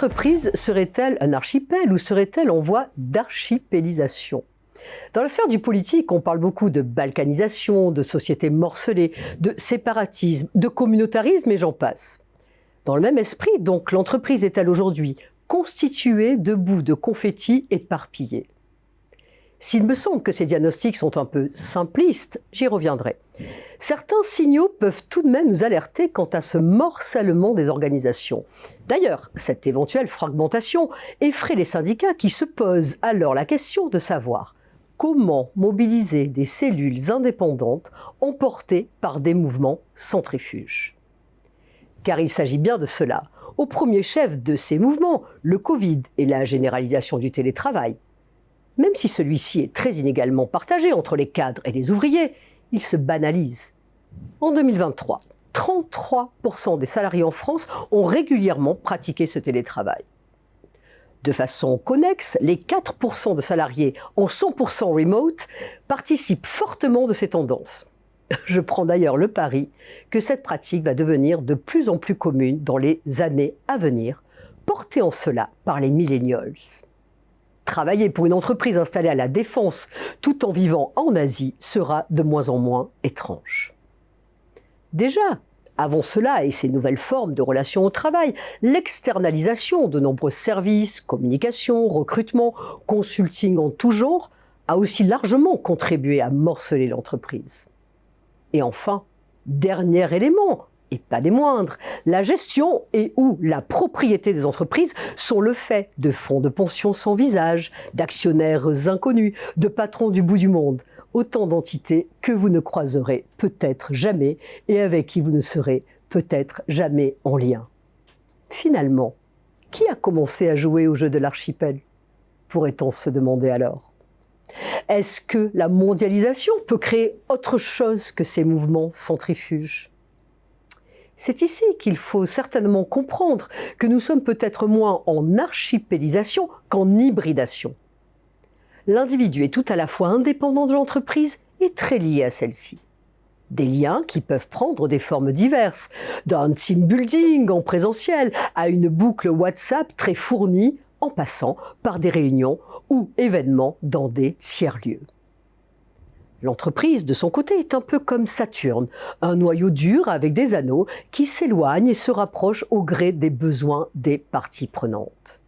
L'entreprise serait-elle un archipel ou serait-elle en voie d'archipélisation? Dans l'affaire du politique, on parle beaucoup de balkanisation, de société morcelée, de séparatisme, de communautarisme et j'en passe. Dans le même esprit, donc, l'entreprise est-elle aujourd'hui constituée de bouts de confettis éparpillés? S'il me semble que ces diagnostics sont un peu simplistes, j'y reviendrai. Certains signaux peuvent tout de même nous alerter quant à ce morcellement des organisations. D'ailleurs, cette éventuelle fragmentation effraie les syndicats qui se posent alors la question de savoir comment mobiliser des cellules indépendantes emportées par des mouvements centrifuges. Car il s'agit bien de cela. Au premier chef de ces mouvements, le Covid et la généralisation du télétravail. Même si celui-ci est très inégalement partagé entre les cadres et les ouvriers, il se banalise. En 2023, 33% des salariés en France ont régulièrement pratiqué ce télétravail. De façon connexe, les 4% de salariés en 100% remote participent fortement de ces tendances. Je prends d'ailleurs le pari que cette pratique va devenir de plus en plus commune dans les années à venir, portée en cela par les millennials. Travailler pour une entreprise installée à la Défense tout en vivant en Asie sera de moins en moins étrange. Déjà, avant cela et ces nouvelles formes de relations au travail, l'externalisation de nombreux services, communication, recrutement, consulting en tout genre a aussi largement contribué à morceler l'entreprise. Et enfin, dernier élément, et pas des moindres, la gestion et ou la propriété des entreprises sont le fait de fonds de pension sans visage, d'actionnaires inconnus, de patrons du bout du monde, autant d'entités que vous ne croiserez peut-être jamais et avec qui vous ne serez peut-être jamais en lien. Finalement, qui a commencé à jouer au jeu de l'archipel? Pourrait-on se demander alors? Est-ce que la mondialisation peut créer autre chose que ces mouvements centrifuges? C'est ici qu'il faut certainement comprendre que nous sommes peut-être moins en archipélisation qu'en hybridation. L'individu est tout à la fois indépendant de l'entreprise et très lié à celle-ci. Des liens qui peuvent prendre des formes diverses, d'un team building en présentiel à une boucle WhatsApp très fournie en passant par des réunions ou événements dans des tiers-lieux. L'entreprise, de son côté, est un peu comme Saturne, un noyau dur avec des anneaux qui s'éloignent et se rapprochent au gré des besoins des parties prenantes.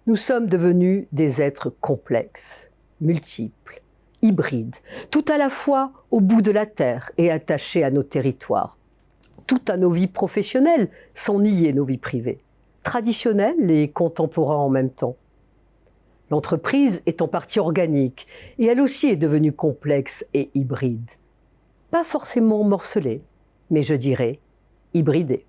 Nous sommes devenus des êtres complexes, multiples, hybrides, tout à la fois au bout de la terre et attachés à nos territoires, tout à nos vies professionnelles sans nier nos vies privées, traditionnelles et contemporains en même temps. L'entreprise est en partie organique et elle aussi est devenue complexe et hybride. Pas forcément morcelée, mais je dirais hybridée.